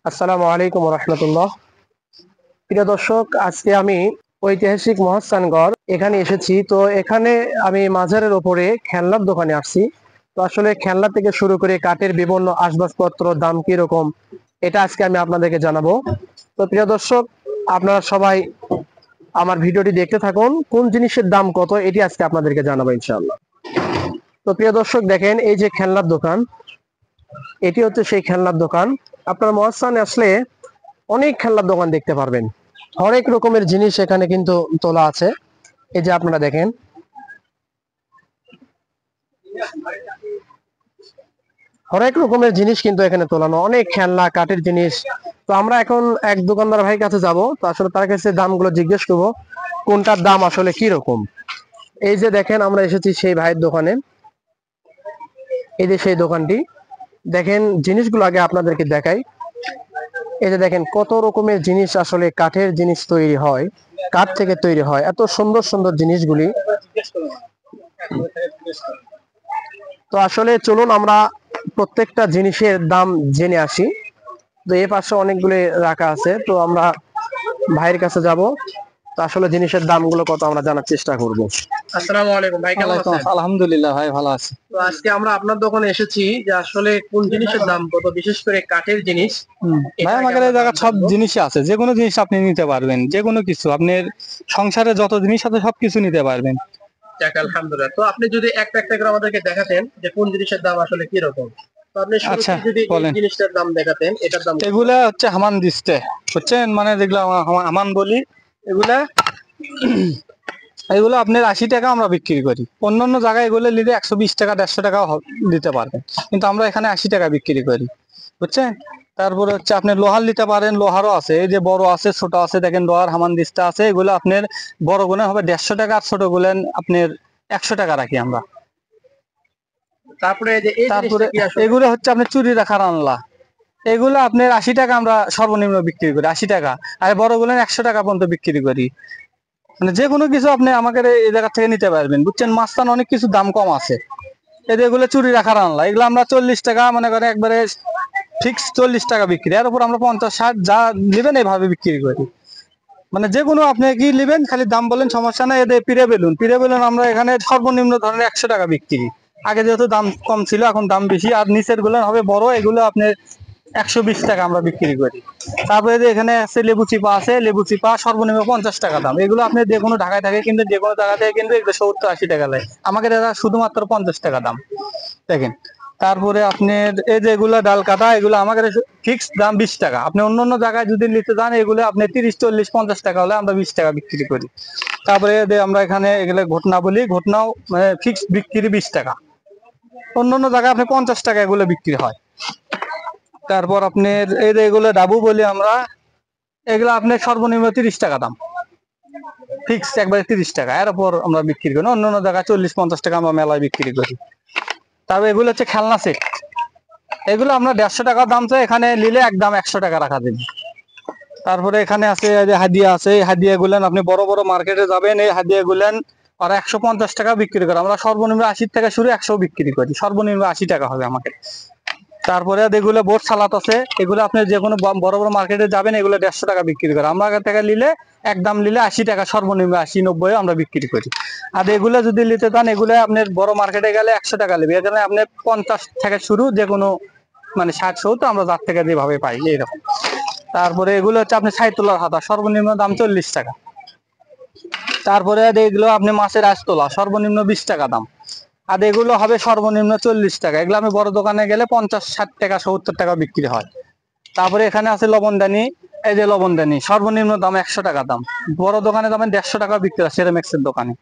আসসালামু আলাইকুম রহমতুল্লাহ। প্রিয় দর্শক, আজকে আমি ঐতিহাসিক মহাস্থানগড় এখানে এসেছি। তো এখানে আমি মাজারের ওপরে খেলনার দোকানে আসছি। তো আসলে খেলনা থেকে শুরু করে কাঠের বিভিন্ন আসবাবপত্র দাম কিরকম, এটা আজকে আমি আপনাদেরকে জানাবো। তো প্রিয় দর্শক, আপনারা সবাই আমার ভিডিওটি দেখতে থাকুন। কোন জিনিসের দাম কত এটি আজকে আপনাদেরকে জানাবো ইনশাআল্লাহ। তো প্রিয় দর্শক, দেখেন এই যে খেলনার দোকান, এটি হচ্ছে সেই খেলনার দোকান। আপনার মহাস্থানে আসলে অনেক খেলনার দোকান দেখতে পারবেন। হরেক রকমের জিনিস এখানে কিন্তু তোলা আছে। এই যে আপনারা দেখেন, হরেক রকমের জিনিস কিন্তু এখানে তোলানো, অনেক খেলনা কাঠের জিনিস। তো আমরা এখন এক দোকানদার ভাই কাছে যাব, তো আসলে তার কাছে দামগুলো জিজ্ঞেস করবো কোনটার দাম আসলে কি রকম। এই যে দেখেন, আমরা এসেছি সেই ভাইয়ের দোকানে। এই যে সেই দোকানটি, দেখেন জিনিসগুলো আগে আপনাদেরকে দেখাই। এই যে দেখেন কত রকমের জিনিস, আসলে কাঠের জিনিস তৈরি হয়, কাঠ থেকে তৈরি হয় এত সুন্দর সুন্দর জিনিসগুলি। তো আসলে চলুন আমরা প্রত্যেকটা জিনিসের দাম জেনে আসি। তো এ পাশে অনেকগুলো রাখা আছে, তো আমরা ভাইয়ের কাছে যাব। তো আসলে জিনিসের দামগুলো কত আমরা জানার চেষ্টা করব। আসসালামু আলাইকুম ভাই, কেমন আছেন? আলহামদুলিল্লাহ ভাই, ভালো আছি। তো আজকে আমরা আপনার দোকানে এসেছি যে আসলে কোন জিনিসের দাম কত, বিশেষ করে কাঠের জিনিস। ভাই আমাদের এই জায়গায় সব জিনিসই আছে, যে কোনো জিনিস আপনি নিতে পারবেন, যে কোনো কিছু আপনার সংসারে যত জিনিস আছে সবকিছু নিতে পারবেন। যাক আলহামদুলিল্লাহ। তো আপনি যদি একটা একটা করে আমাদেরকে দেখাতেন যে কোন জিনিসের দাম আসলে কি রকম। তো আপনি আচ্ছা শুরুতে যদি এই বলেন। জিনিসটার দাম দেখাতেন, এটার দাম কত? এগুলা হচ্ছে হামান দিস্তে, বুঝছেন, মানে যেগুলো হামান বলি, এগুলা এগুলো আপনার 80 টাকা আমরা বিক্রি করি। অন্যান্য জায়গায় এগুলো নিলে 120 টাকা 150 টাকা দিতে পারবেন, কিন্তু আমরা এখানে 80 টাকা বিক্রি করি, বুঝছেন। তারপরে হচ্ছে আপনি লোহার নিতে পারেন, লোহারও আছে, এই যে বড় আছে ছোট আছে, দেখেন লোহার হামান দিস্তা আছে। এগুলো আপনার বড় গুলো হবে 150 টাকা, আর ছোট গুলেন আপনার 100 টাকা রাখি আমরা। তারপরে এই যে এই তারপরে জিনিসটা কি আসলে? এগুলো হচ্ছে আপনার চুরি রাখার আনলা, এগুলো আপনার 80 টাকা আমরা সর্বনিম্ন বিক্রি করি, 80 টাকা। আর বড় গুলেন 100 টাকা পর্যন্ত বিক্রি করি। মানে যে কোনো কিছু আপনি আমাকে এই জায়গা থেকে নিতে পারবেন, বুঝছেন। মাস্তান অনেক কিছু দাম কম আছে, এগুলো চুরি রাখার আনলা, এগুলো আমরা 40 টাকা মনে করেন একবারে ফিক্স 40 টাকা বিক্রি, এর উপর আমরা 50 60 যা নেবেন এইভাবে বিক্রি করি। মানে যে কোনো আপনি কি নেবেন খালি দাম বলেন, সমস্যা নাই। এদের পিরে বেলুন আমরা এখানে সর্বনিম্ন ধরেন 100 টাকা বিক্রি। আগে যেহেতু দাম কম ছিল, এখন দাম বেশি। আর নিচের গুলো হবে বড়, এগুলো আপনার 120 টাকা আমরা বিক্রি করি। তারপরে যে এখানে আছে লেবু চিপা, আছে লেবু চিপা সর্বনিম্ন 50 টাকা দাম। এগুলো আপনি যে কোনো ঢাকায় থাকে কিন্তু, যে কোনো জায়গা থেকে কিন্তু এগুলো 70 80 টাকা লাগে, আমাকে এটা শুধুমাত্র 50 টাকা দাম, দেখেন। তারপরে আপনার এই যে এগুলো ডাল কাটা, এগুলো আমাদের ফিক্স দাম 20 টাকা। আপনি অন্য অন্য জায়গায় যদি নিতে যান, এগুলো আপনি 30 40 50 টাকা হলে আমরা 20 টাকা বিক্রি করি। তারপরে আমরা এখানে এগুলো ঘটনা বলি, ঘটনাও মানে ফিক্স বিক্রি 20 টাকা। অন্য অন্য জায়গায় আপনি 50 টাকা এগুলো বিক্রি হয়। তারপর আপনার এই যে এগুলো ডাবু বলি আমরা, এগুলো আপনার সর্বনিম্ন 30 টাকা দাম, ফিক্স একবারে 30 টাকা। এর উপর আমরা বিক্রি করি, অন্য অন্য জায়গায় 40 50 টাকা আমরা মেলায় বিক্রি করি। তারপর এগুলো হচ্ছে খেলনা সেট, এগুলো আমরা 150 টাকা দাম চাই, এখানে নিলে একদম 100 টাকা রাখা দেবে। তারপরে এখানে আছে যে হাদিয়া আছে, এই হাদিয়া গুলেন আপনি বড় বড় মার্কেটে যাবেন, এই হাদিয়া গুলেন আর 150 টাকা বিক্রি করে, আমরা সর্বনিম্ন 80 থেকে শুরু 100 বিক্রি করি, সর্বনিম্ন 80 টাকা হবে আমাকে। তারপরে এগুলো বোট সালাত আছে, এগুলো আপনি যে কোনো বড় বড় মার্কেটে যাবেন, এগুলো 150 টাকা বিক্রি করে, আমরা থেকে নিলে একদম নিলে 80 টাকা, সর্বনিম্ন 80 90 আমরা বিক্রি করি। আর এগুলো যদি নিতে চান, এগুলো আপনার বড় মার্কেটে গেলে 100 টাকা নেবে, এখানে আপনি 50 থেকে শুরু, যে কোনো মানে 60 70 আমরা যার থেকে যেভাবে পাই এইরকম। তারপরে এগুলো হচ্ছে আপনি ছাই তোলার হাতা, সর্বনিম্ন দাম 40 টাকা। তারপরে এগুলো আপনি মাছের আঁশ তোলা, সর্বনিম্ন 20 টাকা দাম। আর এগুলো হবে সর্বনিম্ন 40 টাকা। এগুলো আমি বড় দোকানে গেলে 50 60 টাকা 70 টাকা বিক্রি হয়। তারপরে এখানে আছে লবণদানি, এই যে লবণদানি সর্বনিম্ন দাম 100 টাকা দাম, বড় দোকানে দাম 150 টাকা বিক্রি হয় সেরামিক্সের দোকানে।